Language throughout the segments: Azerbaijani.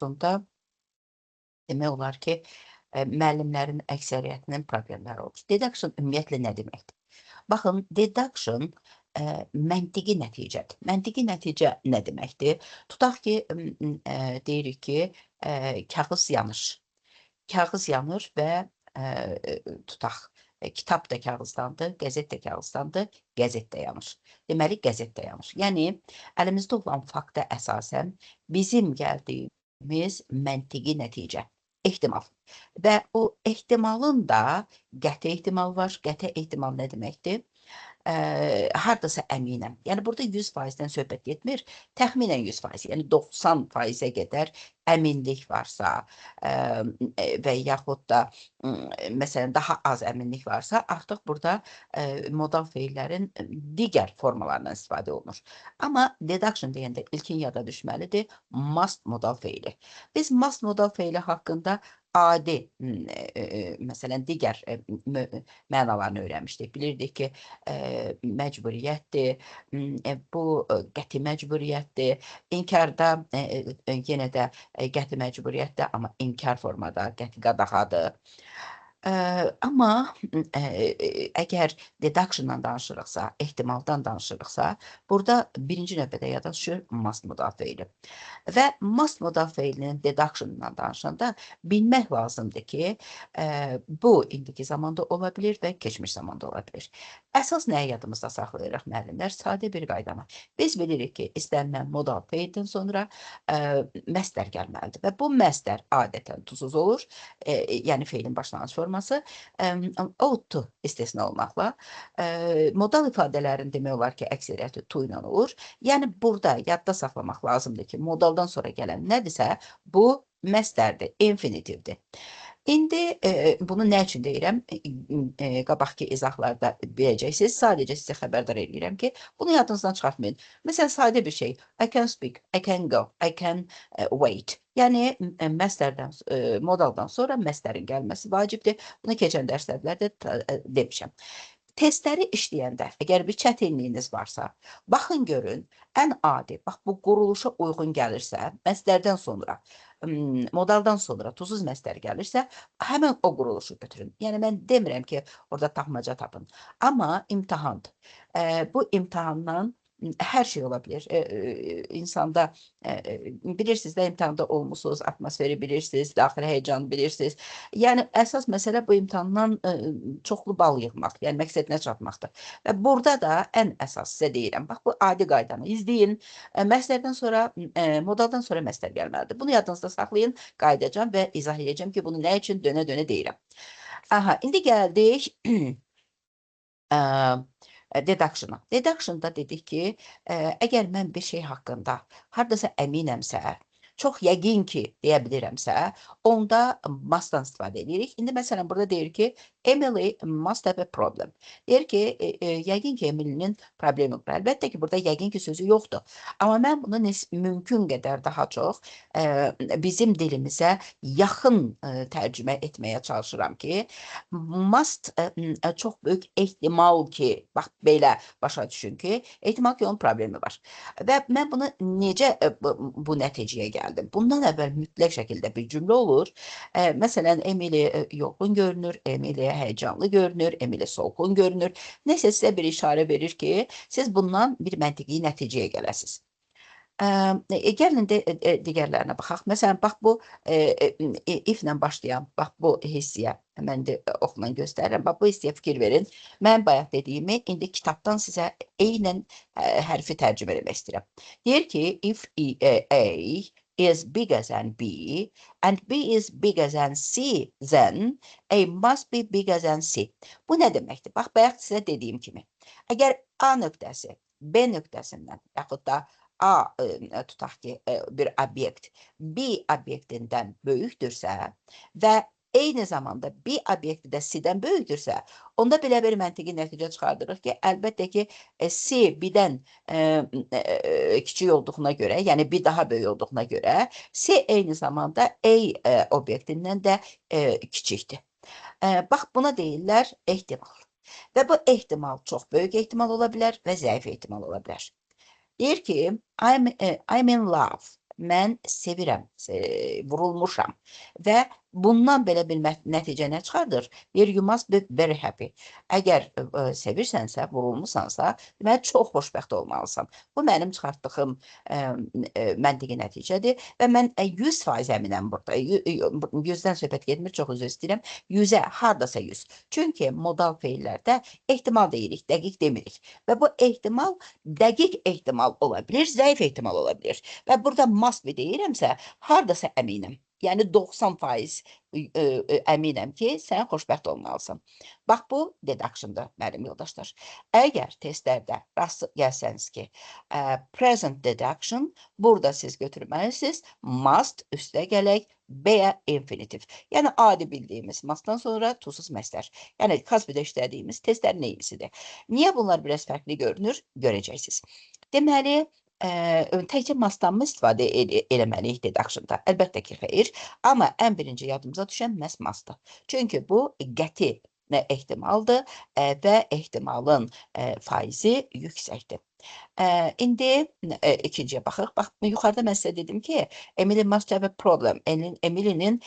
Sonda demək olar ki, müəllimlərin əksəriyyətinin problemləri olur. Deduction ümumiyyətlə nə deməkdir? Baxın, deduction məntiqi nəticədir. Məntiqi nəticə nə deməkdir? Tutaq ki, deyirik ki, kağız yanır. Kağız yanır və tutaq, kitab da kağızdandır, qəzet də kağızdandır, qəzet də yanır. Deməli, qəzet də yanır. Yəni, əlimizdə olan fakta əsasən bizim gəldiyimiz məntiqi nəticə, ehtimal. Və o ehtimalın da qəti ehtimal var. Qəti ehtimal nə deməkdir? Hardasa əminəm. Yəni, burada 100%-dən söhbət getmir, təxminən 100%, yəni 90%-ə qədər əminlik varsa və yaxud da, məsələn, daha az əminlik varsa, artıq burada modal feillərin digər formalarından istifadə olunur. Amma deduction deyəndə ilkin yada düşməlidir, must modal feili. Biz must modal feili haqqında adi, məsələn, digər mənalarını öyrənmişdik. Bilirdik ki, məcburiyyətdir, bu qəti məcburiyyətdir. İnkarda yenə də qəti məcburiyyətdir, amma inkar formada qəti qadağadır. Amma əgər deductiondan danışırıqsa, ehtimaldan danışırıqsa, burada birinci növbədə yada düşür must modal feili. Və must modal feilinin deductiondan danışanda bilmək lazımdır ki, bu indiki zamanda ola bilir və keçmiş zamanda ola bilir. Əsas nəyə yadımızda saxlayırıq müəllimlər? Sadə bir qaydanı. Biz bilirik ki, istənilən modal feildən sonra məstər gəlməlidir və bu məstər adətən tuzsuz olur, yəni feilin başlanğıc forması, ought to istisna olmaqla, modal ifadələrin demək olar ki, əksəriyyəti to ilə olur. Yəni, burada yadda saxlamaq lazımdır ki, modaldan sonra gələn nədirsə, bu məstərdir, infinitivdir. İndi bunu nə üçün deyirəm? Qabaqki izahlarda biləcəksiniz. Sadəcə sizə xəbərdar edirəm ki, bunu yadınızdan çıxartmayın. Məsələn, sadə bir şey. I can speak, I can go, I can wait. Yəni, məstərdən, modaldan sonra məstərin gəlməsi vacibdir. Bunu keçən dərslərdə demişəm. Testləri işləyəndə, əgər bir çətinliyiniz varsa, baxın görün, ən adi, bax bu quruluşa uyğun gəlirsə, məstərdən sonra, modaldan sonra tuzsuz məstər gəlirsə, həmən o quruluşu götürün. Yəni, mən demirəm ki, orada tapmaca tapın. Amma imtahandır. Bu imtahandan hər şey ola bilir. İnsanda, bilirsiniz də, imtahanda olmusunuz, atmosferi bilirsiniz, daxili həyəcanı bilirsiniz. Yəni, əsas məsələ bu imtahandan çoxlu bal yığmaq, yəni məqsədinə çatmaqdır. Və burada da ən əsas sizə deyirəm, bax, bu adi qaydanı izləyin, məstərdən sonra, modaldan sonra məstər gəlməlidir. Bunu yadınızda saxlayın, qayıdacam və izah edəcəm ki, bunu nə üçün dönə-dönə deyirəm. Aha, indi gəldik deduction'a. Deduction'da dedik ki, əgər mən bir şey haqqında hardasa əminəmsə, çox yəqin ki, deyə bilirəmsə, onda must'dan istifadə edirik. İndi məsələn, burada deyir ki, Emily must have a problem. Deyir ki, yəqin ki, Emily'nin problemi var. Əlbəttə ki, burada yəqin ki, sözü yoxdur. Amma mən bunu mümkün qədər daha çox bizim dilimizə yaxın tərcümə etməyə çalışıram ki, must çox böyük ehtimal ki, bax, belə başa düşün ki, ehtimal ki, onun problemi var. Və mən bunu necə bu nəticəyə gəldim? Bundan əvvəl mütləq şəkildə bir cümlə olur. Məsələn, Emily yorğun görünür, Emily həyəcanlı görünür, Emily solğun görünür. Nəsə sizə bir işarə verir ki, siz bundan bir məntiqi nəticəyə gələsiniz. Gəlin digərlərinə baxaq. Məsələn, bax, bu if-lə başlayan, bax, bu hissiyə, mən də oxla göstərirəm. Bax, bu hissiyə fikir verin. Mən bayaq dediyimi, indi kitabdan sizə eynən hərfi tərcümə eləmək istəyirəm. Deyir ki, if A is bigger than B, and B is bigger than C, then A must be bigger than C. Bu nə deməkdir? Bax, bayaq sizə dediyim kimi. Əgər A nöqtəsi B nöqtəsindən, yaxud da A, tutaq ki, bir obyekt B obyektindən böyükdürsə və eyni zamanda B obyekti də C-dən böyükdürsə, onda belə bir məntiqi nəticə çıxardırıq ki, əlbəttə ki, C B-dən kiçik olduğuna görə, yəni B daha böyük olduğuna görə, C eyni zamanda A obyektindən də kiçikdir. Bax, buna deyirlər ehtimal. Və bu ehtimal çox böyük ehtimal ola bilər və zəif ehtimal ola bilər. Deyir ki, I'm in love. mən sevirəm, vurulmuşam və bundan belə bir nəticə nə çıxardır? You must be very happy. Əgər sevirsənsə, vurulmusansa, deməli çox xoşbəxt olmalısan. Bu mənim çıxartdığım məntiqi nəticədir və mən 100% əminəm burada. 100-dən söhbət getmir, çox üzr istəyirəm. 100-ə, hardasa 100. Çünki modal feillərdə ehtimal deyirik, dəqiq demirik. Və bu ehtimal dəqiq ehtimal ola bilir, zəif ehtimal ola bilir. Və burada must be deyirəmsə, hardasa əminəm. Yəni 90% əminəm ki, sən xoşbəxt olmalısan. Bax, bu deduction'dır, mənim yoldaşlar. Əgər testlərdə rast gəlsəniz ki, present deduction, burada siz götürməlisiniz, must üstə gələk, B-yə infinitiv. Yəni, adi bildiyimiz mustdan sonra tuzsuz məsdər. Yəni, Kasbidə işlədiyimiz testlərin eynisidir. Niyə bunlar biraz fərqli görünür? Görəcəksiniz. Deməli, təkcə mustdanmı istifadə eləməliyik deduction'da? Əlbəttə ki, xeyr. Amma ən birinci yadımıza düşən məhz mustdır. Çünki bu qəti ehtimaldır və ehtimalın faizi yüksəkdir. İndi ikinciyə baxıq. Bax, yuxarıda mən sizə dedim ki, Emily must have a problem. Emily'nin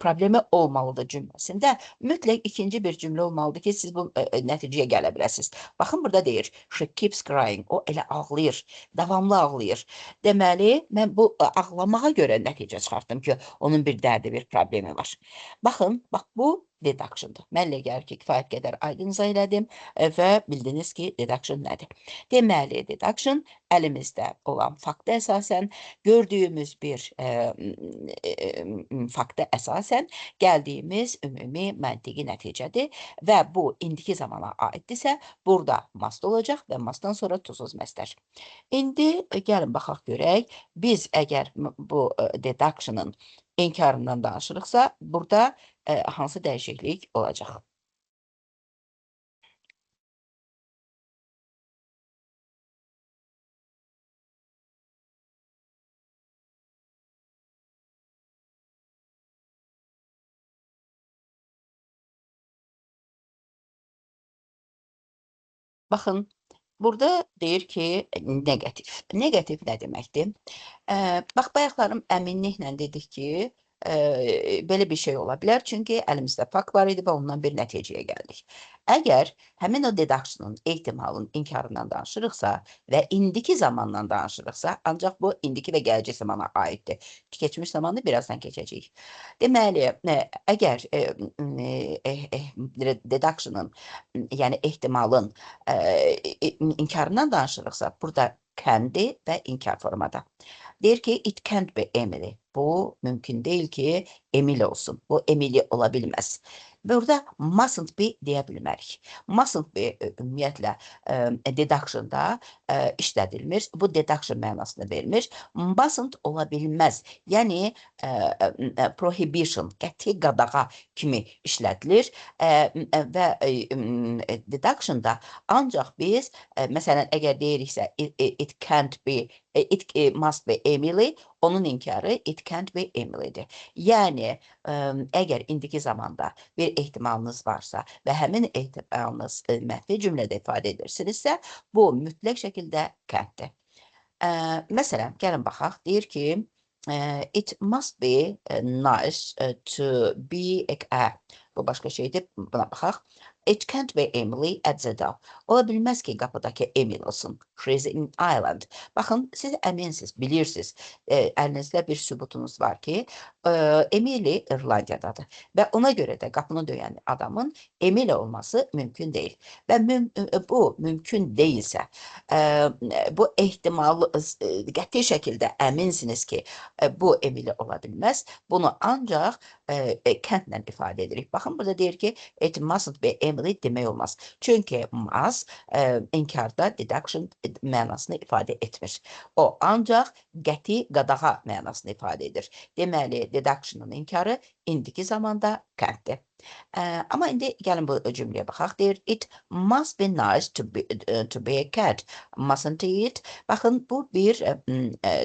problemi olmalıdır cümləsində mütləq ikinci bir cümlə olmalıdır ki, siz bu nəticəyə gələ biləsiniz. Baxın, burada deyir, she keeps crying. O elə ağlayır, davamlı ağlayır. Deməli, mən bu ağlamağa görə nəticə çıxartdım ki, onun bir dərdi, bir problemi var. Baxın, bax, bu deduction'dır. Mənlə gəlir ki, kifayət qədər aydın izah elədim və bildiniz ki, deduction nədir? Deməli, deduction əlimizdə olan fakta əsasən, gördüyümüz bir fakta əsasən gəldiyimiz ümumi məntiqi nəticədir və bu indiki zamana aiddirsə, burada must olacaq və mustdan sonra tuzsuz məsdər. İndi gəlin baxaq görək, biz əgər bu deduction'ın inkarından danışırıqsa, burada hansı dəyişiklik olacaq? Baxın, burada deyir ki, negativ. Negativ nə deməkdir? Bax, bayaqlarım əminliklə dedik ki, belə bir şey ola bilər, çünki əlimizdə fakt var idi və ondan bir nəticəyə gəldik. Əgər həmin o deduction'un, ehtimalın inkarından danışırıqsa və indiki zamandan danışırıqsa, ancaq bu indiki və gələcək zamana aiddir. Keçmiş zamanı birazdan keçəcəyik. Deməli, əgər deduction'ın, yəni ehtimalın inkarından danışırıqsa, burada can'dir və inkar formada. Deyir ki, it can't be Emily. Bu mümkün deyil ki, Emily olsun. Bu Emily ola bilməz. Burada mustn't be deyə bilmərik. Mustn't be ümumiyyətlə deduction'da işlədilmir. Bu deduction mənasını vermir. Mustn't ola bilməz. Yəni, prohibition, qəti qadağa kimi işlədilir və deduction'da ancaq biz, məsələn, əgər deyiriksə, it can't be, it must be Emily, onun inkarı it can't be Emily'dir. Yəni, əgər indiki zamanda bir ehtimalınız varsa və həmin ehtimalınız mənfi cümlədə ifadə edirsinizsə, bu mütləq şəkildə can'dir. Məsələn, gəlin baxaq, deyir ki, it must be nice to be bu başqa şeydir, buna baxaq. It can't be Emily at the door. Ola bilməz ki, qapıdakı Emily olsun. She's in Ireland. Baxın, siz əminsiniz, bilirsiniz, əlinizdə bir sübutunuz var ki, Emily İrlandiyadadır və ona görə də qapını döyən adamın Emily olması mümkün deyil. Və bu mümkün deyilsə, bu ehtimalı qəti şəkildə əminsiniz ki, bu Emily ola bilməz. Bunu ancaq kəndlə ifadə edirik. Baxın, burada deyir ki, it mustn't be Emily demək olmaz. Çünki must inkarda deduction mənasını ifadə etmir. O ancaq qəti qadağa mənasını ifadə edir. Deməli, deduction'ın inkarı indiki zamanda kənddir. Amma indi gəlin bu cümləyə baxaq. Deyir, it must be nice to be a cat. Mustn't it? Baxın, bu bir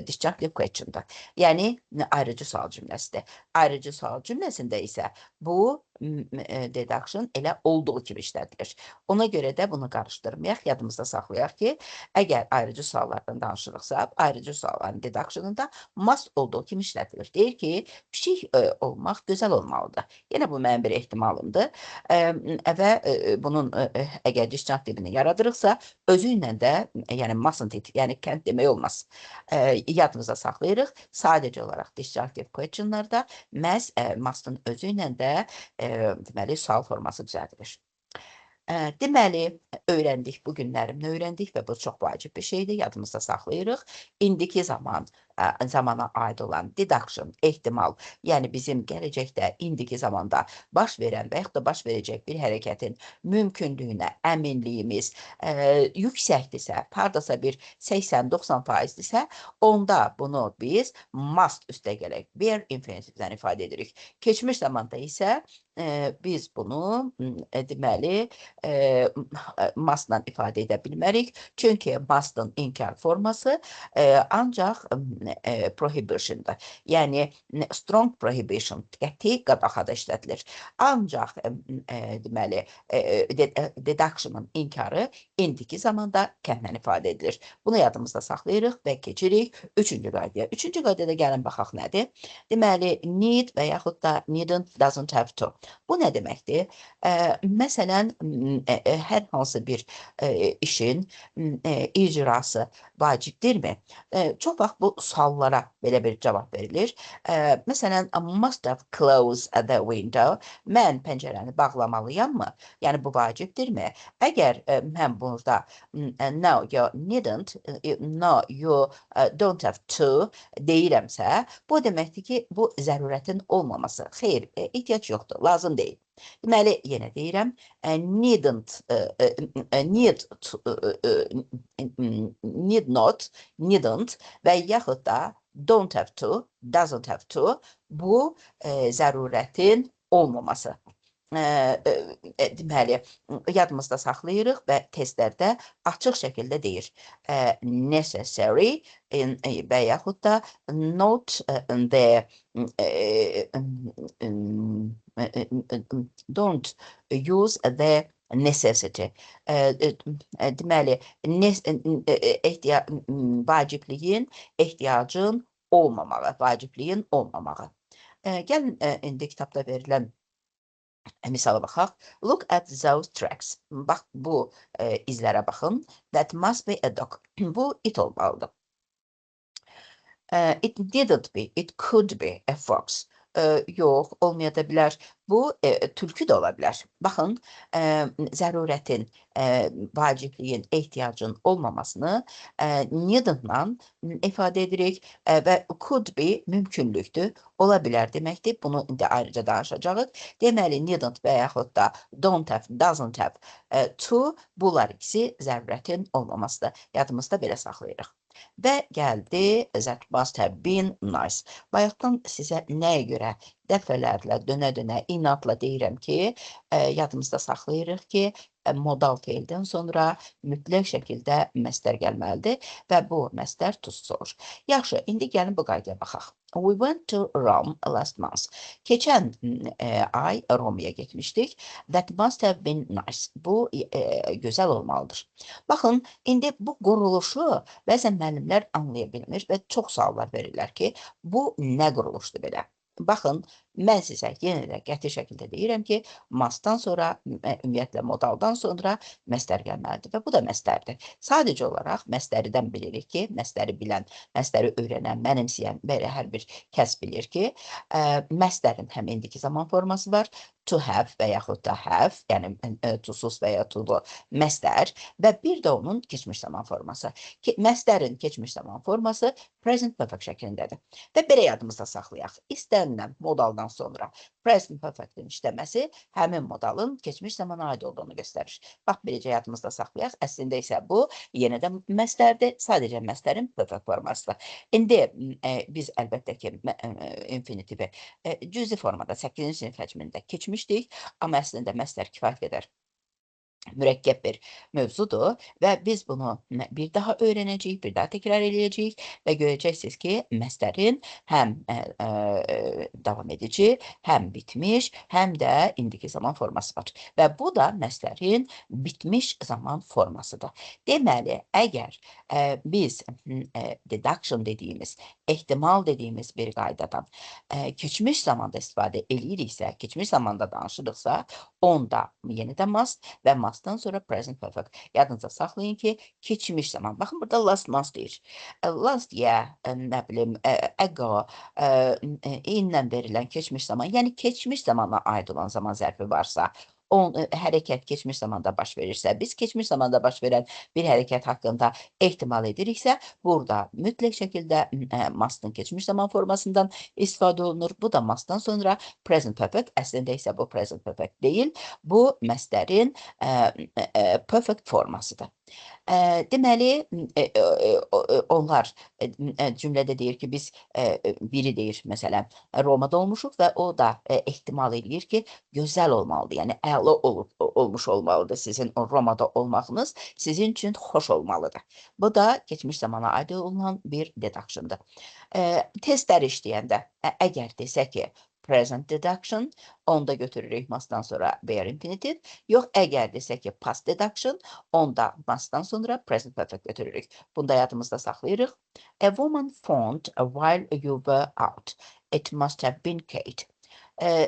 disjunctive question'dır. Yəni, ayrıcı sual cümləsidir. Ayrıcı sual cümləsində isə bu deduction elə olduğu kimi işlədilir. Ona görə də bunu qarışdırmayaq, yadımızda saxlayaq ki, əgər ayrıcı suallardan danışırıqsa, ayrıcı sualların deduction'ında must olduğu kimi işlədilir. Deyir ki, pişik olmaq gözəl olmalıdır. Yenə bu mənim bir ehtimalımdır. Və bunun əgər disjunctivini yaradırıqsa, özü ilə də, yəni mustn't it, yəni can't demək olmaz. Yadımıza saxlayırıq. Sadəcə olaraq disjunctive questionlarda məhz must'ın özü ilə də deməli, sual forması düzəldilir. Deməli, öyrəndik, bu günlərimdə öyrəndik və bu çox vacib bir şeydir, yadımızda saxlayırıq. İndiki zamana aid olan deduction, ehtimal, yəni bizim gələcəkdə, indiki zamanda baş verən və yaxud da baş verəcək bir hərəkətin mümkünlüyünə əminliyimiz yüksəkdirsə, hardasa bir 80-90%dirsə, onda bunu biz must üstə gələk, were infinitivdən ifadə edirik. Keçmiş zamanda isə biz bunu deməli mustla ifadə edə bilmərik. Çünki must'ın inkar forması ancaq prohibition'dır. Yəni strong prohibition, qəti qadağada işlədilir. Ancaq deməli deduction'ın inkarı indiki zamanda kəmlə ifadə edilir. Bunu yadımızda saxlayırıq və keçirik 3-cü qaydaya. 3-cü qaydada gəlin baxaq nədir? Deməli need və yaxud da needn't, doesn't have to. Bu nə deməkdir? Məsələn, hər hansı bir işin icrası vacibdirmi? Çox vaxt bu suallara belə bir cavab verilir. Məsələn, I must have closed the window. Mən pəncərəni bağlamalıyammı? Yəni, bu vacibdirmi? Əgər mən burada no, you needn't, no, you don't have to deyirəmsə, bu deməkdir ki, bu zərurətin olmaması. Xeyr, ehtiyac yoxdur, lazım deyil. Deməli, yenə deyirəm, need not, needn't və yaxud da don't have to, doesn't have to bu zərurətin olmaması. Deməli, yadımızda saxlayırıq və testlərdə açıq şəkildə deyir. Necessary və yaxud da not the don't use the necessity. Deməli, vacibliyin, ehtiyacın olmamağı, vacibliyin olmamağı. Gəlin, indi kitabda verilən misala baxaq. Look at those tracks. Bax, bu izlərə baxın. That must be a dog. Bu it olmalıdır. It needn't be, it could be a fox. Yox, olmaya da bilər. Bu, tülkü də ola bilər. Baxın, zərurətin, vacibliyin, ehtiyacın olmamasını needn't-la ifadə edirik və could be mümkünlükdür, ola bilər deməkdir. Bunu indi ayrıca danışacağıq. Deməli, needn't və yaxud da don't have, doesn't have to, bunlar ikisi zərurətin olmamasıdır. Yadımızda belə saxlayırıq. Və gəldi, that must have been nice. Bayaqdan sizə nəyə görə dəfələrlə, dönə-dönə, inatla deyirəm ki, yadımızda saxlayırıq ki, modal feildən sonra mütləq şəkildə məstər gəlməlidir və bu məstər tuzsuz olur. Yaxşı, indi gəlin bu qaydaya baxaq. We went to Rome last month. Keçən ay Romaya getmişdik. That must have been nice. Bu gözəl olmalıdır. Baxın, indi bu quruluşu bəzən müəllimlər anlaya bilmir və çox suallar verirlər ki, bu nə quruluşdur belə? Baxın, mən sizə yenə də qəti şəkildə deyirəm ki, mustdan sonra, ümumiyyətlə modaldan sonra məstər gəlməlidir və bu da məstərdir. Sadəcə olaraq məstəridən bilirik ki, məstəri bilən, məstəri öyrənən, mənimsəyən belə hər bir kəs bilir ki, məstərin həm indiki zaman forması var, to have və yaxud da have, yəni tuzsuz və ya tuzlu məstər və bir də onun keçmiş zaman forması. Məstərin keçmiş zaman forması present perfect şəklindədir. Və belə yadımızda saxlayaq. İstənilən modaldan olandan sonra present perfect'in işləməsi həmin modalın keçmiş zamana aid olduğunu göstərir. Bax, beləcə yadımızda saxlayaq. Əslində isə bu yenə də məstərdir, sadəcə məstərin perfect formasıdır. İndi biz əlbəttə ki, infinitivi cüzi formada 8-ci sinif həcmində keçmişdik, amma əslində məstər kifayət qədər mürəkkəb bir mövzudur və biz bunu bir daha öyrənəcəyik, bir daha təkrar eləyəcəyik və görəcəksiniz ki, məstərin həm davam edici, həm bitmiş, həm də indiki zaman forması var. Və bu da məstərin bitmiş zaman formasıdır. Deməli, əgər biz deduction dediyimiz, ehtimal dediyimiz bir qaydadan keçmiş zamanda istifadə eləyiriksə, keçmiş zamanda danışırıqsa, onda yenidən must və must'dan sonra present perfect. Yadınızda saxlayın ki, keçmiş zaman. Baxın, burada last month deyir. Last year, nə bilim, ago, ilə verilən keçmiş zaman, yəni keçmiş zamana aid olan zaman zərfi varsa, hərəkət keçmiş zamanda baş verirsə, biz keçmiş zamanda baş verən bir hərəkət haqqında ehtimal ediriksə, burada mütləq şəkildə must'ın keçmiş zaman formasından istifadə olunur. Bu da must'dan sonra present perfect. Əslində isə bu present perfect deyil. Bu məstərin perfect formasıdır. Deməli, onlar cümlədə deyir ki, biz biri deyir, məsələn, Romada olmuşuq və o da ehtimal edir ki, gözəl olmalıdır, yəni əla olmuş olmalıdır sizin o Romada olmağınız, sizin üçün xoş olmalıdır. Bu da keçmiş zamana aid olunan bir deduction'dır. Testləri işləyəndə, əgər desək ki, present deduction, onda götürürük must'dan sonra bare infinitive. Yox, əgər desək ki, past deduction, onda must'dan sonra present perfect götürürük. Bunda yadımızda saxlayırıq. A woman phoned while you were out. It must have been Kate.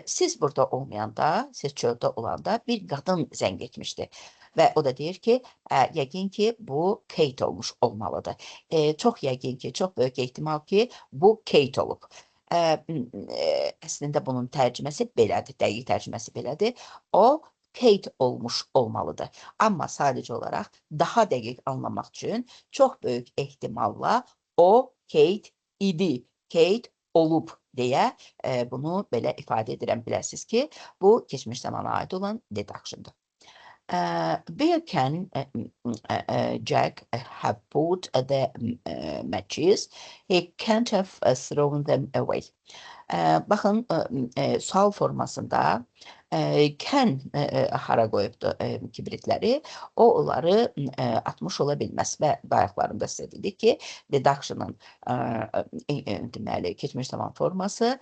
Siz burada olmayanda, siz çöldə olanda bir qadın zəng etmişdi. Və o da deyir ki, yəqin ki, bu Kate olmuş olmalıdır. Çox yəqin ki, çox böyük ehtimal ki, bu Kate olub. Əslində bunun tərcüməsi belədir, dəqiq tərcüməsi belədir. O, Kate olmuş olmalıdır. Amma sadəcə olaraq daha dəqiq anlamaq üçün çox böyük ehtimalla o Kate idi, Kate olub deyə bunu belə ifadə edirəm, biləsiniz ki, bu keçmiş zamana aid olan deduction'dır. Where can Jack have put the matches? He can't have thrown them away. Baxın, sual formasında can hara qoyubdu kibritləri, o onları atmış ola bilməz və bayaqlarında sizə dedik ki, deduction'ın deməli, keçmiş zaman forması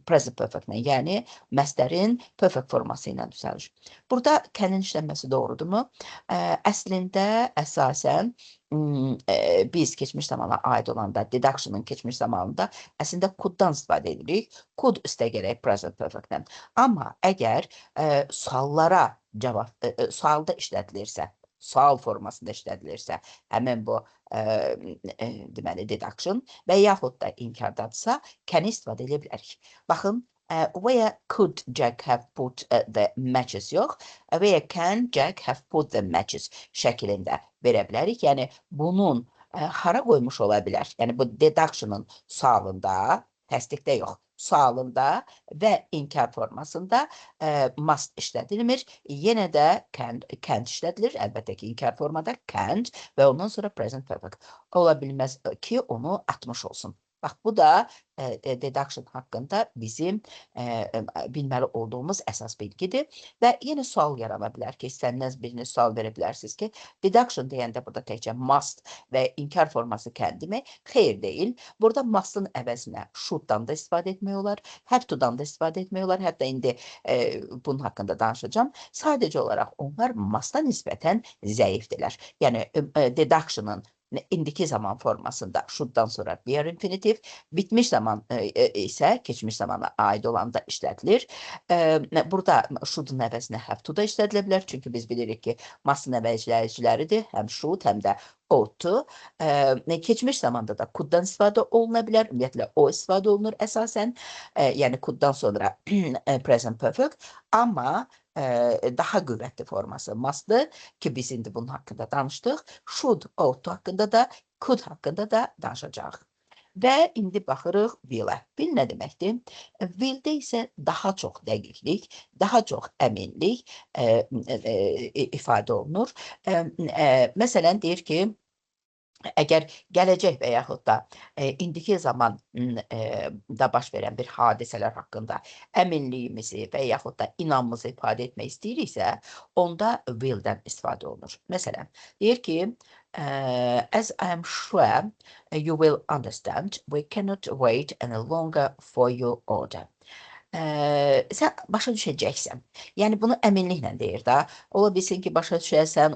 present perfect-lə, yəni məstərin perfect forması ilə düzəlir. Burada can'in işlənməsi doğrudurmu? Əslində, əsasən, biz keçmiş zamana aid olanda, deduction'ın keçmiş zamanında əslində could-dan istifadə edirik. Could üstə gərək present perfect-dən. Amma əgər suallara cavab, sualda işlədilirsə, sual formasında işlədilirsə, həmin bu deməli deduction və yaxud da inkardadırsa, can-i istifadə edə bilərik. Baxın, where could Jack have put the matches yox, where can Jack have put the matches şəklində verə bilərik. Yəni, bunun hara qoymuş ola bilər? Yəni, bu deduction'ın sualında, təsdiqdə yox, sualında və inkar formasında must işlədilmir. Yenə də can't işlədilir. Əlbəttə ki, inkar formada can't və ondan sonra present perfect. Ola bilməz ki, onu atmış olsun. Bax, bu da deduction haqqında bizim bilməli olduğumuz əsas bilgidir və yenə sual yarana bilər ki, istənilməz birini sual verə bilərsiniz ki, deduction deyəndə burada təkcə must və inkar forması kəndimi? Xeyr deyil. Burada must'ın əvəzinə should-dan da istifadə etmək olar, have to-dan da istifadə etmək olar. Hətta indi bunun haqqında danışacağım. Sadəcə olaraq onlar must'a nisbətən zəifdirlər. Yəni, deduction'ın indiki zaman formasında should-dan sonra bare infinitive, bitmiş zaman isə keçmiş zamana aid olanda işlədilir. Burada should-un əvəzinə have to da işlədilə bilər. Çünki biz bilirik ki, must'ın əvəzləyiciləridir. Həm should, həm də ought to. Keçmiş zamanda da could-dan istifadə oluna bilər. Ümumiyyətlə, o istifadə olunur əsasən. Yəni, could-dan sonra present perfect. Amma daha qüvvətli forması must'dır ki, biz indi bunun haqqında danışdıq. Should, ought haqqında da, could haqqında da danışacağıq. Və indi baxırıq will-ə. Will nə deməkdir? Will-də isə daha çox dəqiqlik, daha çox əminlik ifadə olunur. Məsələn, deyir ki, əgər gələcək və yaxud da indiki zaman da baş verən bir hadisələr haqqında əminliyimizi və yaxud da inamımızı ifadə etmək istəyiriksə, onda will-dən istifadə olunur. Məsələn, deyir ki, as I am sure you will understand, we cannot wait any longer for your order. Sən başa düşəcəksən. Yəni bunu əminliklə deyir də. Ola bilsin ki, başa düşəsən,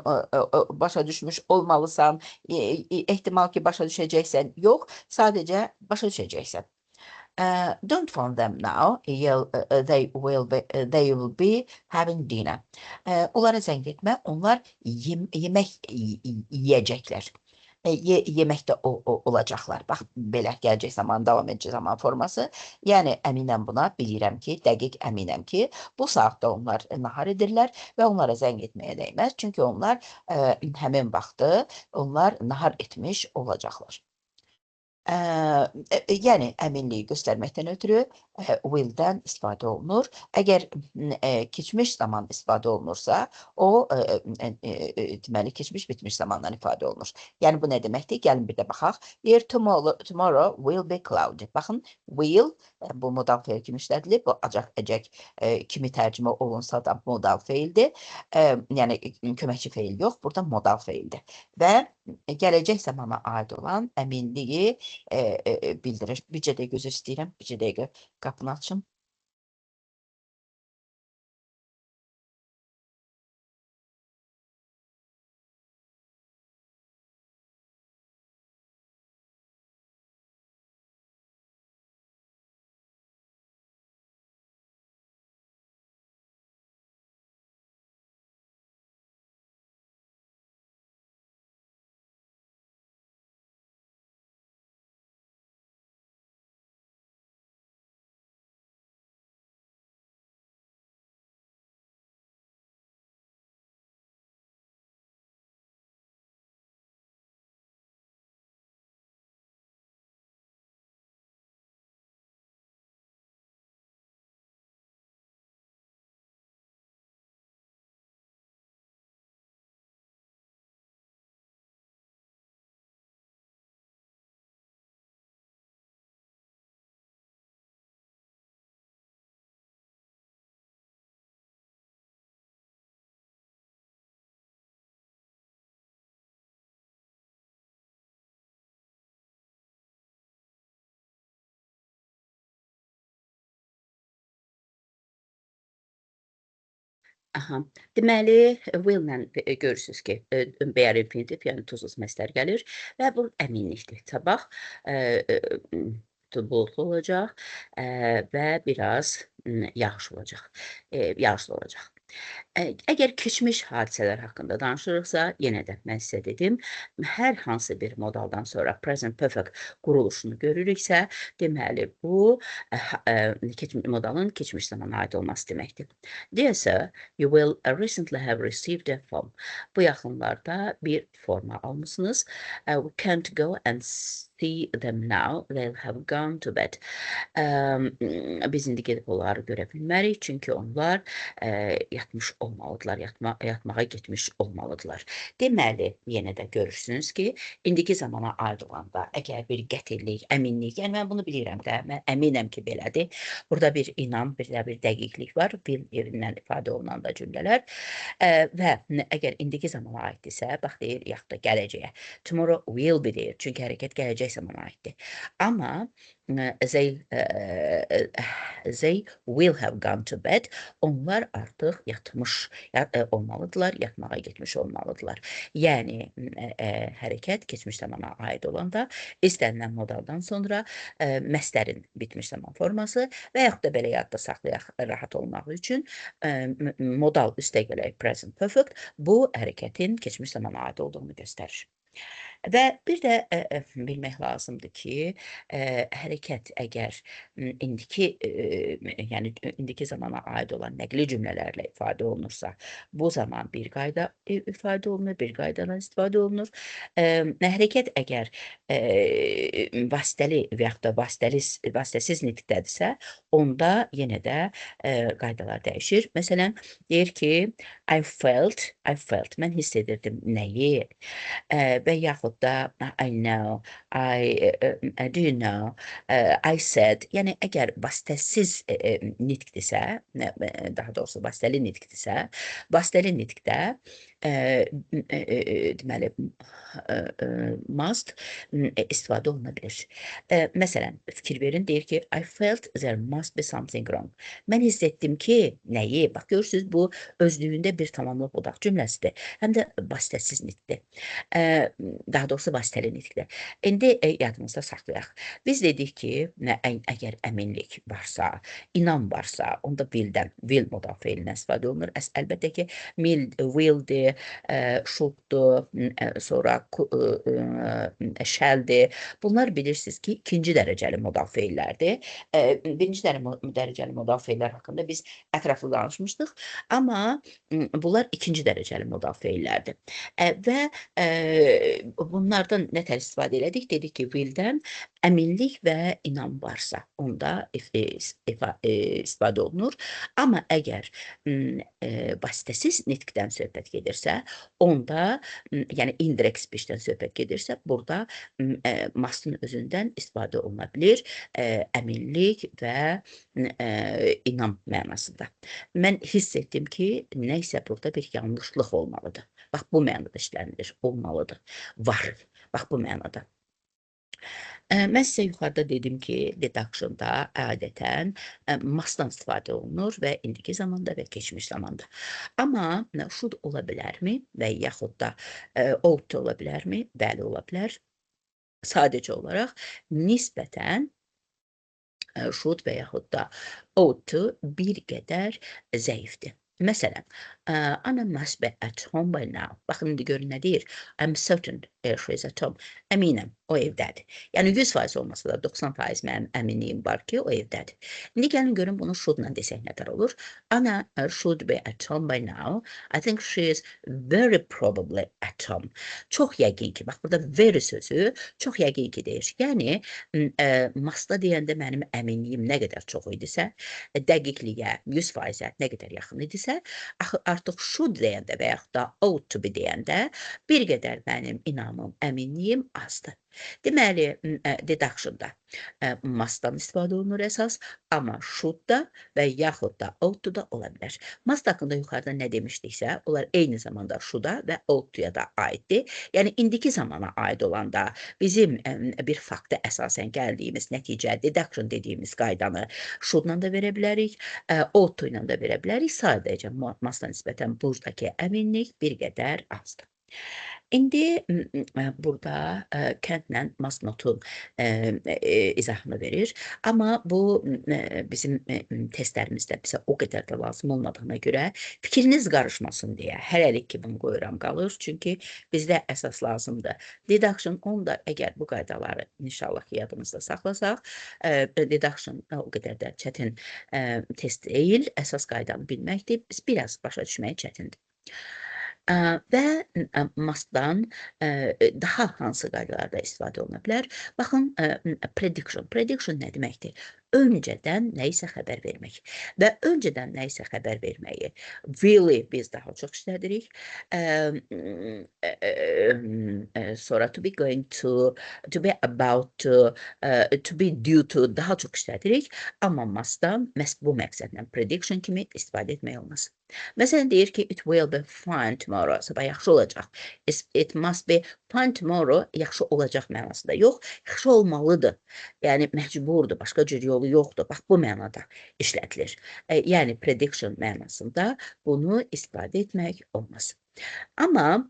başa düşmüş olmalısan, ehtimal ki, başa düşəcəksən. Yox, sadəcə başa düşəcəksən. Don't phone them now. They will be having dinner. Onlara zəng etmə. Onlar yemək yeyəcəklər. Yeməkdə olacaqlar. Bax, belə gələcək zaman, davam edəcək zaman forması. Yəni, əminəm buna, bilirəm ki, dəqiq əminəm ki, bu saatda onlar nahar edirlər və onlara zəng etməyə dəyməz. Çünki onlar həmin vaxtı onlar nahar etmiş olacaqlar. Yəni, əminliyi göstərməkdən ötürü will-dən istifadə olunur. Əgər keçmiş zaman istifadə olunursa, o deməli, keçmiş bitmiş zamandan ifadə olunur. Yəni, bu nə deməkdir? Gəlin bir də baxaq. Deyir, tomorrow will be cloudy. Baxın, will, bu modal feil kimi işlədilir. Bu acaq-əcək kimi tərcümə olunsa da modal feildir. Yəni, köməkçi feil yox, burada modal feildir. Və gələcək zamana aid olan əminliyi bildirir. Bircə dəqiqə gözü istəyirəm, bircə dəqiqə qapını açım. Aha. Deməli, will-lə görürsünüz ki, bare infinitiv, yəni tuzsuz məstər gəlir və bu əminlikdir. Sabah buludlu olacaq və biraz yağış olacaq, yağışlı olacaq. Əgər keçmiş hadisələr haqqında danışırıqsa, yenə də mən sizə dedim, hər hansı bir modaldan sonra present perfect quruluşunu görürüksə, deməli, bu modalın keçmiş zamana aid olması deməkdir. Dear sir, you will recently have received a form. Bu yaxınlarda bir forma almışsınız. We can't go and see them now. They'll have gone to bed. Biz indi gedib onları görə bilmərik, çünki onlar yatmış olmalıdırlar, yatmağa getmiş olmalıdırlar. Deməli, yenə də görürsünüz ki, indiki zamana aid olanda əgər bir qətillik, əminlik, yəni mən bunu bilirəm də, mən əminəm ki, belədir. Burada bir inam, bir dəqiqlik var, bir yerindən ifadə olunan da cümlələr və əgər indiki zamana aiddirsə, bax deyir, yaxud da gələcəyə. Tomorrow will be deyir, çünki hərəkət gələcək zamana aiddir. Amma they will have gone to bed. Onlar artıq yatmış olmalıdırlar, yatmağa getmiş olmalıdırlar. Yəni, hərəkət keçmiş zamana aid olanda istənilən modaldan sonra məstərin bitmiş zaman forması və yaxud da belə yadda saxlayaq rahat olmaq üçün modal üstə gələk present perfect bu hərəkətin keçmiş zamana aid olduğunu göstərir. Və bir də bilmək lazımdır ki, hərəkət əgər yəni indiki zamana aid olan nəqli cümlələrlə ifadə olunursa, bu zaman bir qayda ifadə olunur, bir qaydadan istifadə olunur. Hərəkət əgər vasitəli və yaxud da vasitəsiz nitqdədirsə, onda yenə də qaydalar dəyişir. Məsələn, deyir ki, I felt, mən hiss edirdim nəyi? Və yaxud da I know, do you know, I said, yəni əgər vasitəsiz nitqdirsə, daha doğrusu vasitəli nitqdirsə, vasitəli nitqdə deməli must istifadə oluna bilir. Məsələn, fikir verin, deyir ki, I felt there must be something wrong. Mən hiss etdim ki, nəyi? Bax, görürsünüz, bu özlüyündə bir tamamlıq odaq cümləsidir. Həm də vasitəsiz nitqdir. Daha doğrusu vasitəli nitqdir. İndi yadımızda saxlayaq. Biz dedik ki, əgər əminlik varsa, inam varsa, onda will müdafiə ilə istifadə olunur. Əlbəttə ki, willdir, shoulddur, sonra shalldir. Bunlar bilirsiniz ki, ikinci dərəcəli müdafiələrdir. Birinci dərəcəli müdafiələr haqqında biz ətraflı danışmışdıq, amma bunlar ikinci dərəcəli müdafiələrdir. Və bunlardan nətər istifadə elədik? Dedik ki, willdən əminlik və inam varsa, onda istifadə olunur. Amma əgər vasitəsiz nitqdən söhbət gedirsə, onda, yəni indirect speechdən söhbət gedirsə, burada must'ın özündən istifadə oluna bilir, əminlik və inam mənasında. Mən hiss etdim ki, nəysə burada bir yanlışlıq olmalıdır. Bax, bu mənada işlənilir, olmalıdır, var. Bax, bu mənada. Mən sizə yuxarıda dedim ki, deduction'da adətən must'dan istifadə olunur və indiki zamanda və keçmiş zamanda. Amma should ola bilərmi və yaxud da ought ola bilərmi? Bəli, ola bilər. Sadəcə olaraq nisbətən should və yaxud da ought bir qədər zəifdir. Məsələn, Anna must be at home by now. Baxın, indi görün nə deyir? I'm certain she is at home. Əminəm, o evdədir. Yəni 100% olmasa da 90% mənim əminliyim var ki, o evdədir. İndi gəlin görün bunu should-la desək nətər olur? Anna should be at home by now. I think she is very probably at home. Çox yəqin ki, bax burada very sözü çox yəqin ki deyir. Yəni must'da deyəndə mənim əminliyim nə qədər çox idisə, dəqiqliyə, 100%-ə nə qədər yaxın idisə, artıq should deyəndə və yaxud da ought to be deyəndə bir qədər mənim inamım, əminliyim azdır. Deməli, deduction'da must'dan istifadə olunur əsas, amma should-da və yaxud da ought-da ola bilər. Must haqqında yuxarıda nə demişdiksə, onlar eyni zamanda should-a və ought-ya da aiddir. Yəni, indiki zamana aid olanda bizim bir fakta əsasən gəldiyimiz nəticə, deduction dediyimiz qaydanı should-la da verə bilərik, ought-la da verə bilərik. Sadəcə must-a nisbətən buradakı əminlik bir qədər azdır. İndi burada kəndlə must notun izahını verir. Amma bu bizim testlərimizdə bizə o qədər də lazım olmadığına görə fikriniz qarışmasın deyə hələlik ki bunu qoyuram qalır. Çünki bizdə əsas lazımdır. Deduction, onda əgər bu qaydaları inşallah yadımızda saxlasaq, deduction o qədər də çətin test deyil. Əsas qaydanı bilməkdir. Biz biraz başa düşmək çətindir. Və must'dan daha hansı qaydalarda istifadə oluna bilər? Baxın, prediction. Prediction nə deməkdir? Öncədən nəyisə xəbər vermək. Və öncədən nəyisə xəbər verməyi really biz daha çox işlədirik. Sonra to be going to be about to be due to daha çox işlədirik. Amma must'dan bu məqsədlə prediction kimi istifadə etmək olmaz. Məsələn, deyir ki, it will be fine tomorrow. Sabah yaxşı olacaq. It must be fine tomorrow. Yaxşı olacaq mənasında yox. Yaxşı olmalıdır. Yəni, məcburdur. Başqa cür yolu yoxdur. Bax, bu mənada işlədilir. Yəni, prediction mənasında bunu istifadə etmək olmaz. Amma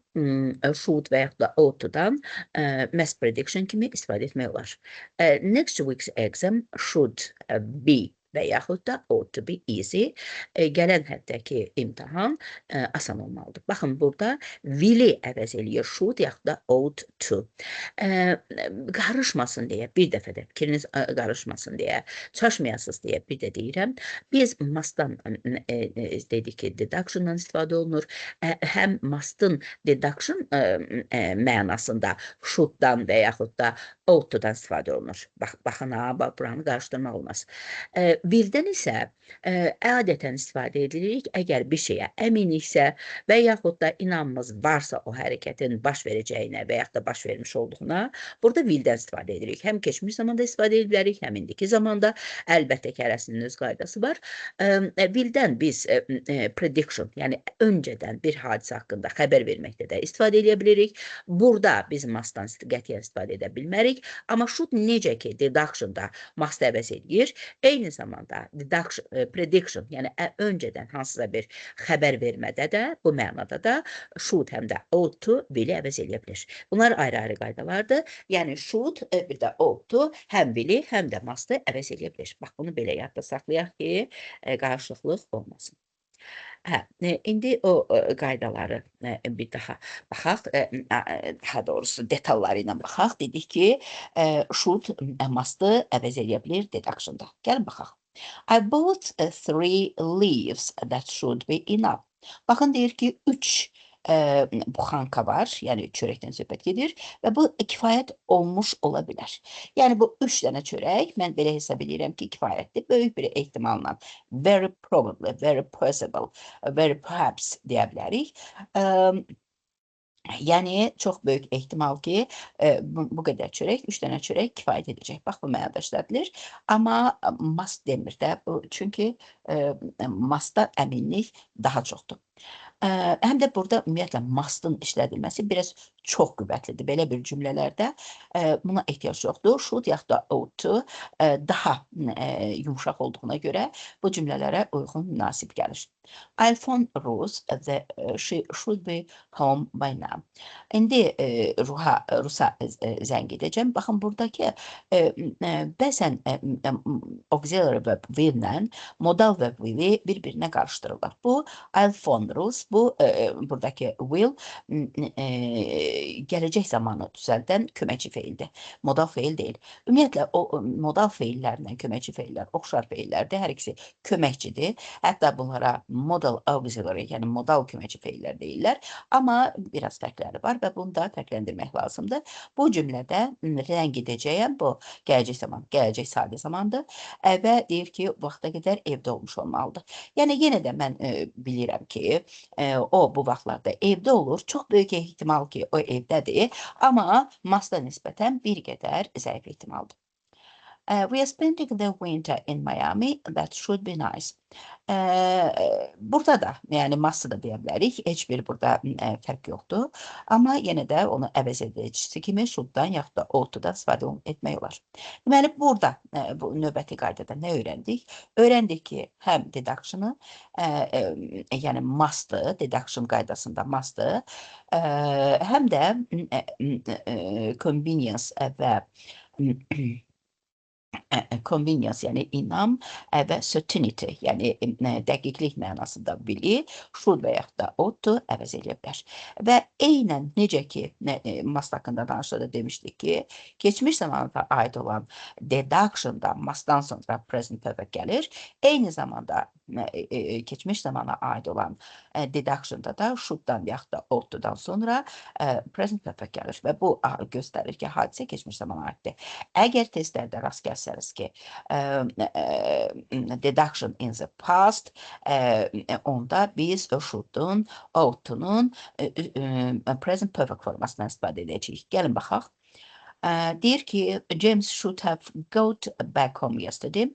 should və yaxud da ought-dan must prediction kimi istifadə etmək olar. Next week's exam should be və yaxud da ought to be easy. Gələn həftəki imtahan asan olmalıdır. Baxın, burada will'i əvəz eləyir should yaxud da ought to. Qarışmasın deyə, bir dəfə də fikriniz qarışmasın deyə, çaşmayasınız deyə bir də deyirəm. Biz must'dan dedik ki, deduction'dan istifadə olunur. Həm must'ın deduction mənasında should'dan və yaxud da ought to'dan istifadə olunur. Baxın, buranı qarışdırmaq olmaz. Will'dən isə adətən istifadə edirik, əgər bir şeyə əminliksə və yaxud da inanmamız varsa o hərəkətin baş verəcəyinə və yaxud da baş vermiş olduğuna, burada will'dən istifadə edirik. Həm keçmiş zamanda istifadə edə bilərik, həm indiki zamanda. Əlbəttə ki, hərəsinin öz qaydası var. Will'dən biz prediction, yəni öncədən bir hadisə haqqında xəbər verməkdə də istifadə edə bilirik. Burada biz must'dan qətiyyən istifadə edə bilmərik, amma should necə ki, deduction'da must əvəz edir, eyni zamanda prediction, yəni öncədən hansısa bir xəbər vermədə də, bu mənada da should həm də ought to will'i əvəz edə bilir. Bunlar ayrı-ayrı qaydalardır. Yəni should, bir də ought to həm will'i, həm də must'ı əvəz edə bilir. Bax, bunu belə yadda saxlayaq ki, qarşılıqlıq olmasın. İndi o qaydaları bir daha baxaq, daha doğrusu detalları ilə baxaq. Dedik ki, should must'ı əvəz edə bilir deduction'da. Gəlin baxaq. I bought 3 leaves that should be enough. Baxın, deyir ki, 3 buxanka var, yəni çörəkdən söhbət gedir və bu kifayət olmuş ola bilər. Yəni bu 3 dənə çörək mən belə hesab edirəm ki, kifayətdir. Böyük bir ehtimalla very probably, very possible, very perhaps deyə bilərik. Yəni çox böyük ehtimal ki, bu qədər çörək, 3 dənə çörək kifayət edəcək. Bax, bu mənada işlədilir. Amma must demir də, çünki mustda əminlik daha çoxdur. Həm də burada ümumiyyətlə must'ın işlədilməsi biraz çox qüvvətlidir. Belə bir cümlələrdə buna ehtiyac yoxdur. Should yaxud da ought to daha yumuşaq olduğuna görə bu cümlələrə uyğun münasib gəlir. I'll phone Rose that she should be home by now. İndi Rusa zəng edəcəm. Baxın, buradakı bəzən auxiliary verb will-lə modal verb will-i bir-birinə qarışdırırlar. Bu I'll phone Rose, bu buradakı will gələcək zamanı düzəldən köməkçi feildir. Modal feil deyil. Ümumiyyətlə, o modal feillərlə köməkçi feillər oxşar feillərdir. Hər ikisi köməkçidir. Hətta bunlara modal auxiliary, yəni modal köməkçi feillər deyirlər. Amma biraz fərqləri var və bunu da fərqləndirmək lazımdır. Bu cümlədə rəng edəcəyəm. Bu gələcək zaman, gələcək sadə zamandır və deyir ki, vaxta qədər evdə olmuş olmalıdır. Yəni, yenə də mən bilirəm ki, o bu vaxtlarda evdə olur. Çox böyük ehtimal ki, o evdədir. Amma must'a nisbətən bir qədər zəif ehtimaldır. We are spending the winter in Miami. That should be nice. Burada da, yəni must'ı da deyə bilərik. Heç bir burada fərq yoxdur. Amma yenə də onu əvəz edicisi kimi should'dan yaxud da ought-dan istifadə etmək olar. Deməli, burada bu növbəti qaydada nə öyrəndik? Öyrəndik ki, həm deduction'ı, yəni must'ı, deduction qaydasında must'ı, həm də convenience və convenience, yəni inam və certainty, yəni dəqiqlik mənasında bili, should və yaxud da ought əvəz edə bilər. Və eynən necə ki, must haqqında danışda da demişdik ki, keçmiş zamanda aid olan deduction'da must'dan sonra present perfect gəlir. Eyni zamanda keçmiş zamana aid olan deduction'da da should'dan yaxud da ought-dan sonra present perfect gəlir və bu göstərir ki, hadisə keçmiş zamana aiddir. Əgər testlərdə rast gəlsəniz ki, deduction in the past, onda biz should'un, ought-unun present perfect formasından istifadə edəcəyik. Gəlin baxaq. Deyir ki, James should have got back home yesterday.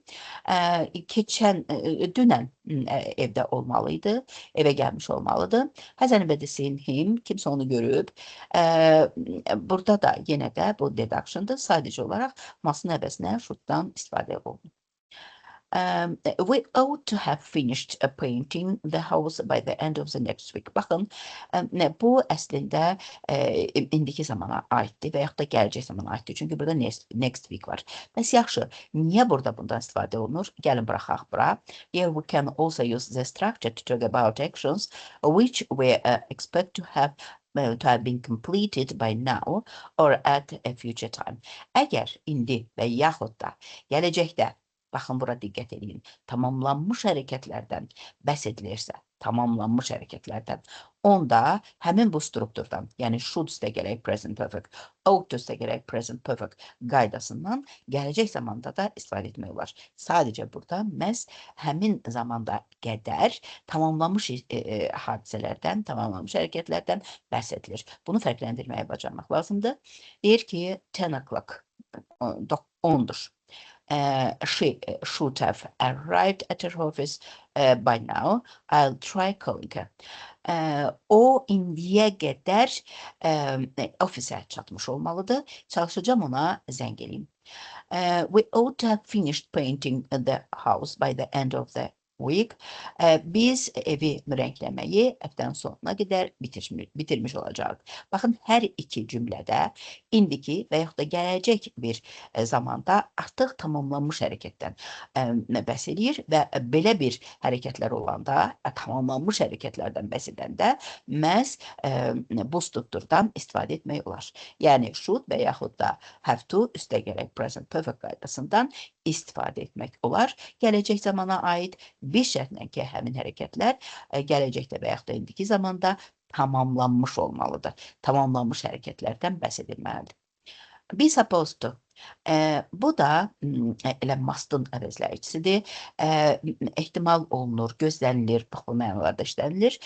Dünən evdə olmalıydı, evə gəlmiş olmalıdır. Has anybody seen him? Kimsə onu görüb. Burada da yenə də bu deduction'dır. Sadəcə olaraq must'ın əvəzinə should'dan istifadə olunur. We ought to have finished painting the house by the end of the next week. Baxın, bu əslində indiki zamana aiddir və yaxud da gələcək zamana aiddir. Çünki burada next week var. Bəs yaxşı, niyə burada bundan istifadə olunur? Gəlin buraxaq bura. Here we can also use the structure to talk about actions which we expect to have been completed by now or at a future time. Əgər indi və yaxud da gələcəkdə, baxın bura diqqət edin, tamamlanmış hərəkətlərdən bəhs edilirsə, tamamlanmış hərəkətlərdən, onda həmin bu strukturdan, yəni should üstə gərək present perfect, ought üstə gərək present perfect qaydasından gələcək zamanda da istifadə etmək olar. Sadəcə burada məhz həmin zamanda qədər tamamlanmış hadisələrdən, tamamlanmış hərəkətlərdən bəhs edilir. Bunu fərqləndirməyə bacarmaq lazımdır. Deyir ki, 10 o'clock, 10'dur. She should have arrived at her office by now. I'll try calling her. O indiyə qədər ofisə çatmış olmalıdır. Çalışacağım ona zəng eləyim. We ought to have finished painting the house by the end of the week. Biz evi rəngləməyi həftənin sonuna qədər bitirmiş olacağıq. Baxın, hər iki cümlədə indiki və yaxud da gələcək bir zamanda artıq tamamlanmış hərəkətdən bəhs edir və belə bir hərəkətlər olanda, tamamlanmış hərəkətlərdən bəhs edəndə məhz bu strukturdan istifadə etmək olar. Yəni, should və yaxud da have to üstə gərək present perfect qaydasından istifadə etmək olar. Gələcək zamana aid bir şərtlə ki, həmin hərəkətlər gələcəkdə və yaxud da indiki zamanda tamamlanmış olmalıdır. Tamamlanmış hərəkətlərdən bəhs edilməlidir. Be supposed to. Bu da elə must'ın əvəzləyicisidir. Ehtimal olunur, gözlənilir, bax bu mənalarda işlənilir.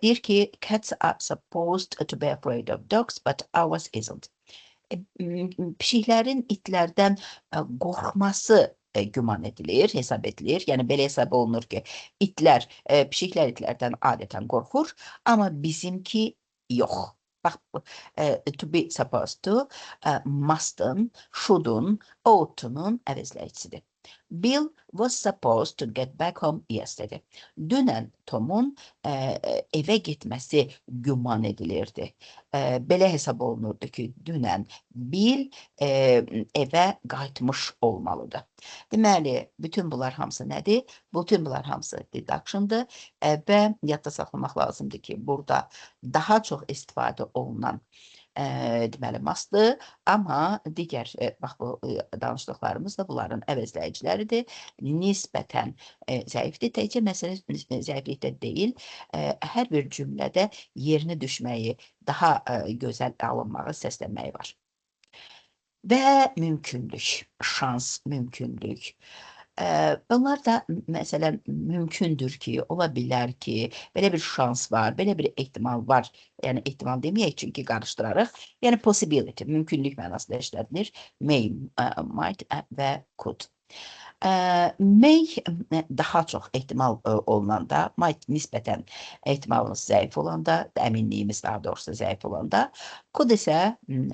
Deyir ki, cats are supposed to be afraid of dogs, but ours isn't. Pişiklərin itlərdən qorxması güman edilir, hesab edilir. Yəni, belə hesab olunur ki, pişiklər itlərdən adətən qorxur, amma bizimki yox. Bax, to be supposed to, must'ın, should'un, oughtunun əvəzləyicisidir. Bill was supposed to get back home yesterday. Dünən Tomun evə getməsi güman edilirdi. Belə hesab olunurdu ki, dünən Bill evə qayıtmış olmalıdır. Deməli, bütün bunlar hamısı nədir? Bütün bunlar hamısı deduction'dır və yadda saxlamaq lazımdır ki, burada daha çox istifadə olunan deməli, must'dır, amma digər, bax, bu danışdıqlarımız da bunların əvəzləyiciləridir. Nisbətən zəifdir, təkcə məsələ zəiflikdə deyil, hər bir cümlədə yerini düşməyi, daha gözəl alınmağı, səslənməyi var. Və mümkünlük, şans, mümkünlük. Bunlar da məsələn mümkündür ki, ola bilər ki, belə bir şans var, belə bir ehtimal var. Yəni ehtimal deməyək çünki qarışdırarıq. Yəni possibility, mümkünlük mənasında işlədilir. May, might və could. May daha çox ehtimal olunanda, might nisbətən ehtimalımız zəif olanda, əminliyimiz daha doğrusu zəif olanda, could isə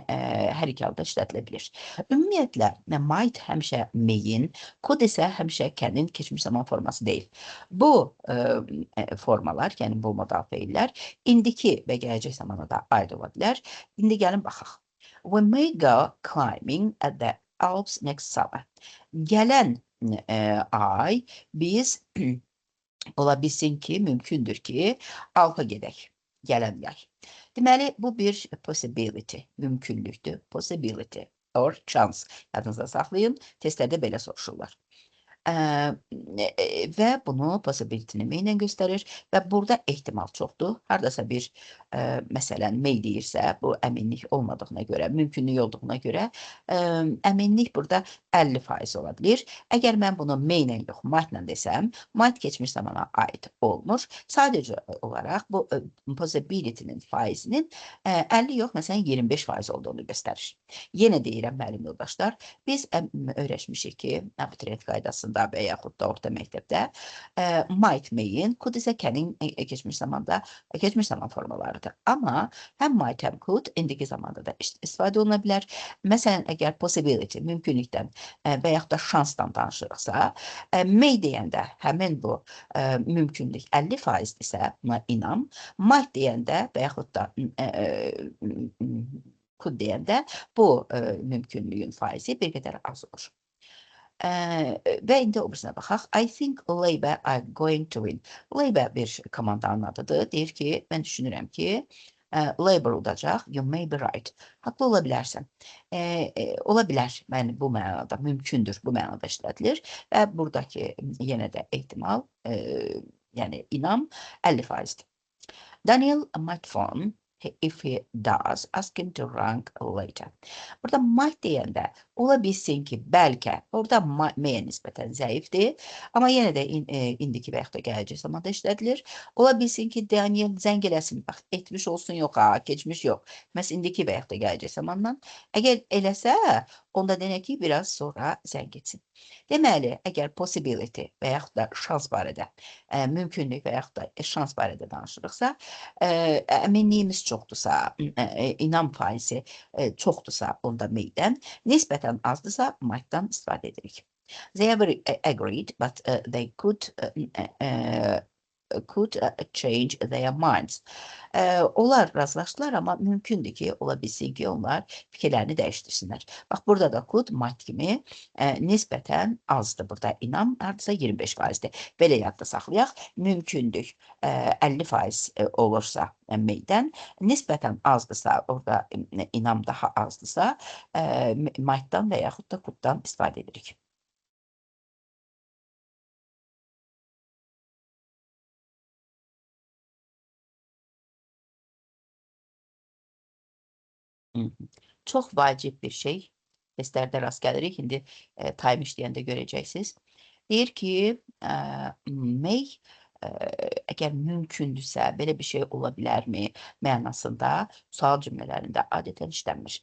hər iki halda işlədilə bilir. Ümumiyyətlə, might həmişə may'in, could isə həmişə can'in keçmiş zaman forması deyil. Bu formalar, yəni bu modal feillər, indiki və gələcək zamana da aid ola bilər. İndi gəlin baxaq. We may go climbing at the Alps next summer. Gələn ay biz ola bilsin ki, mümkündür ki, Alpa gedək, gələn yay. Deməli, bu bir possibility, mümkünlükdür, possibility or chance. Yadınızda saxlayın, testlərdə belə soruşurlar. Və bunu possibility'ni ilə göstərir və burada ehtimal çoxdur. Haradasa bir, məsələn, may deyirsə, bu əminlik olmadığına görə, mümkünlük olduğuna görə, əminlik burada 50% ola bilir. Əgər mən bunu may ilə yox, might ilə desəm, might keçmiş zamana aid olmur. Sadəcə olaraq bu possibility'nin faizinin 50 yox, məsələn, 25% olduğunu göstərir. Yenə deyirəm, müəllim yoldaşlar, biz öyrəşmişik ki, abituriyent qaydasında mənasında və yaxud da orta məktəbdə might, may'in, could isə can'in keçmiş zaman formalarıdır. Amma həm might, həm could indiki zamanda da istifadə oluna bilər. Məsələn, əgər possibility, mümkünlükdən və yaxud da şansdan danışırıqsa, may deyəndə həmin bu mümkünlük 50%-dirsə, buna inam, might deyəndə və yaxud da could deyəndə bu mümkünlüyün faizi bir qədər az olur. Və indi o birisine baxaq. I think Labour are going to win. Labour bir komandanın adıdır. Deyir ki, mən düşünürəm ki, Labour udacaq. You may be right. Haqlı ola bilərsən. Ola bilər. Yəni bu mənada mümkündür. Bu mənada işlədilir. Və buradakı yenə də ehtimal, yəni inam 50%-dir. Daniel might phone if he does, ask him to rank later. Burada might deyəndə ola bilsin ki, bəlkə orada may-yə nisbətən zəifdir, amma yenə də indiki və yaxud da gələcək zamanda işlədilir. Ola bilsin ki, Daniel zəng eləsin, bax, etmiş olsun yox, keçmiş yox. Məhz indiki və yaxud da gələcək zamandan. Əgər eləsə, onda denək ki, biraz sonra zəng etsin. Deməli, əgər possibility və yaxud da şans barədə, mümkünlük və yaxud da şans barədə danışırıqsa, əminliyimiz çoxdursa, inam faizi çoxdursa onda may'dən, nisbətən azdırsa might'dan istifadə edirik. They have agreed, but they could change their minds. Onlar razılaşdılar, amma mümkündür ki, ola bilsin ki, onlar fikirlərini dəyişdirsinlər. Bax, burada da could, might kimi nisbətən azdır. Burada inam hardasa 25%-dir. Belə yadda saxlayaq. Mümkündür 50% olursa may'dən, nisbətən azdırsa, orada inam daha azdırsa, might'dan və yaxud da could'dan istifadə edirik. Çox vacib bir şey. Testlərdə rast gəlirik. İndi time işləyəndə görəcəksiniz. Deyir ki, may əgər mümkündürsə, belə bir şey ola bilərmi mənasında sual cümlələrində adətən işlənmir.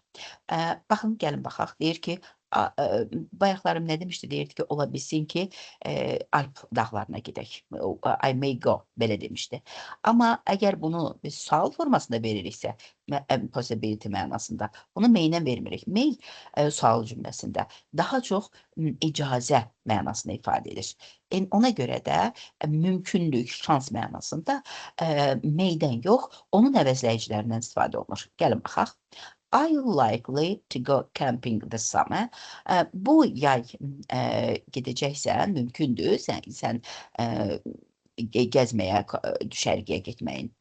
Baxın, gəlin baxaq. Deyir ki, bayaqlarım nə demişdi? Deyirdi ki, ola bilsin ki, Alp dağlarına gedək. I may go, belə demişdi. Amma əgər bunu biz sual formasında veririksə, possibility mənasında, bunu may-lə vermirik. May sual cümləsində daha çox icazə mənasını ifadə edir. Ona görə də mümkünlük, şans mənasında may-dən yox, onun əvəzləyicilərindən istifadə olunur. Gəlin baxaq. Are you likely to go camping this summer? Bu yay gedəcəksən, mümkündür, sən gəzməyə, düşərgəyə getməyin.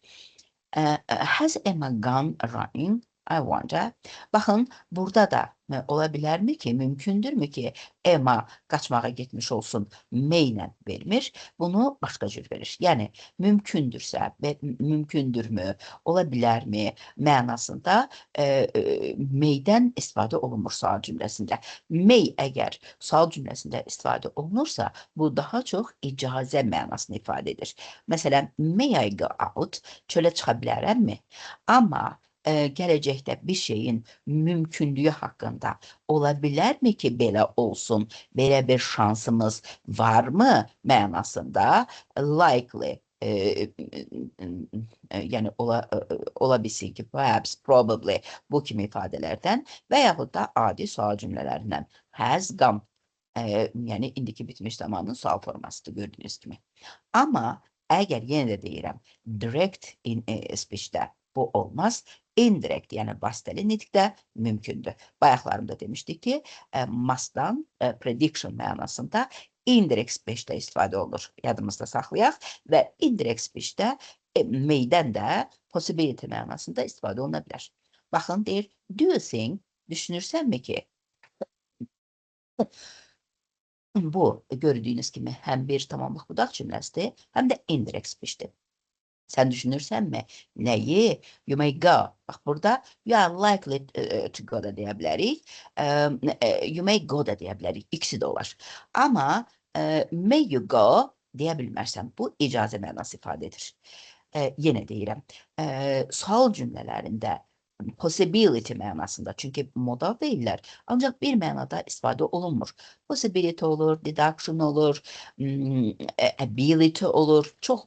Has Emma gone running? I wonder. Baxın, burada da ola bilərmi ki, mümkündürmü ki, Emma qaçmağa getmiş olsun, may-lə vermir, bunu başqa cür verir. Yəni, mümkündürsə, mümkündürmü, ola bilərmi mənasında may-dən istifadə olunmur sual cümləsində. May əgər sual cümləsində istifadə olunursa, bu daha çox icazə mənasını ifadə edir. Məsələn, may I go out? Çölə çıxa bilərəmmi? Amma gələcəkdə bir şeyin mümkünlüyü haqqında ola bilərmi ki, belə olsun, belə bir şansımız varmı mənasında likely, yəni ola bilsin ki, perhaps, probably bu kimi ifadələrdən və yaxud da adi sual cümlələrindən has gone, yəni indiki bitmiş zamanın sual formasıdır gördüyünüz kimi. Amma əgər yenə də deyirəm, direct in speech'də bu olmaz. Indirect, yəni vasitəli nitqdə mümkündür. Bayaqlarımda demişdik ki, must'dan prediction mənasında indirect speech'də istifadə olur. Yadımızda saxlayaq və indirect speech'də may-dən də possibility mənasında istifadə oluna bilər. Baxın, deyir, do you think, düşünürsənmi ki, bu gördüyünüz kimi həm bir tamamlıq budaq cümləsidir, həm də indirect speech'dir. Sən düşünürsənmi? Nəyi? You may go. Bax, burada you are likely to go da deyə bilərik. You may go da deyə bilərik. İkisi də olar. Amma may you go deyə bilmərsən. Bu icazə mənası ifadə edir. Yenə deyirəm. Sual cümlələrində possibility mənasında. Çünki modal deyirlər. Ancaq bir mənada istifadə olunmur. Possibility olur, deduction olur, ability olur, çox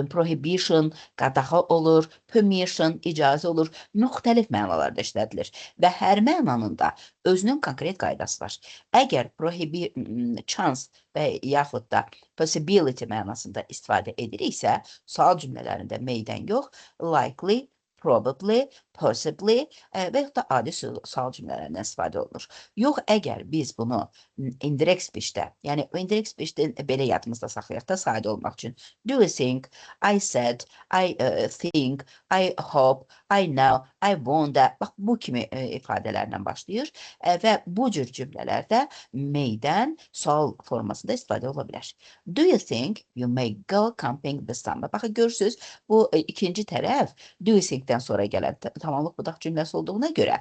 prohibition, qadağa olur, permission, icazə olur. Müxtəlif mənalarda işlədilir və hər mənanın da özünün konkret qaydası var. Əgər chance və yaxud da possibility mənasında istifadə ediriksə, sual cümlələrində may'dən yox, likely, probably, possibly və yaxud da adi sual cümlələrindən istifadə olunur. Yox, əgər biz bunu indirect speech-də, yəni indirect speech-də belə yadımızda saxlayaq da sadə olmaq üçün. Do you think, I said, I think, I hope, I know, I wonder. Bax, bu kimi ifadələrlə başlayır və bu cür cümlələrdə may'dən sual formasında istifadə ola bilər. Do you think you may go camping this summer? Baxın, görürsünüz, bu ikinci tərəf do you think-dən sonra gələn tamamlıq budaq cümləsi olduğuna görə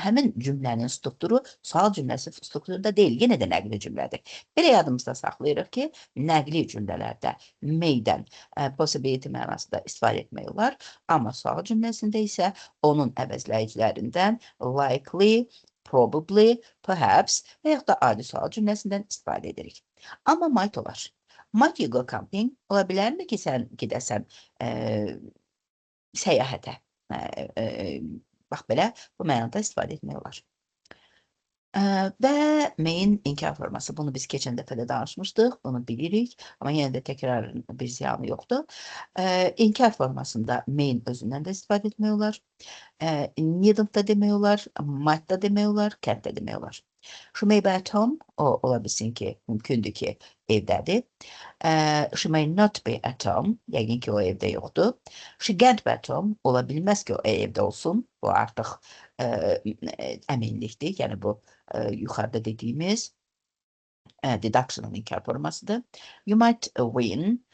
həmin cümlənin strukturu sual cümləsi strukturunda deyil, yenə də nəqli cümlədir. Belə yadımızda saxlayırıq ki, nəqli cümlələrdə may'dən possibility mənasında istifadə etmək olar, amma sual cümləsində isə onun əvəzləyicilərindən likely, probably, perhaps və yaxud da adi sual cümləsindən istifadə edirik. Amma might olar. Might you go camping? Ola bilərmi ki, sən gedəsən səyahətə? Bax, belə bu mənada istifadə etmək olar. Və may'in inkar forması. Bunu biz keçən dəfə də danışmışdıq, bunu bilirik, amma yenə də təkrar bir ziyanı yoxdur. İnkar formasında may'in özündən də istifadə etmək olar. Needn't da demək olar, might da demək olar, can't da demək olar. She may be at home, o ola bilsin ki, mümkündür ki, evdədir. She may not be at home, yəqin ki, o evdə yoxdur. She can't be at home, ola bilməz ki, o evdə olsun. Bu artıq əminlikdir, yəni bu yuxarıda dediyimiz deduction'ın inkar formasıdır. You might win,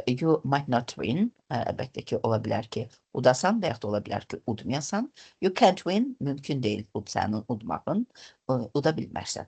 you might not win. Əlbəttə ki, ola bilər ki, udasan və yaxud da ola bilər ki, udmayasan. You can't win, mümkün deyil sənin udmağın, uda bilmərsən.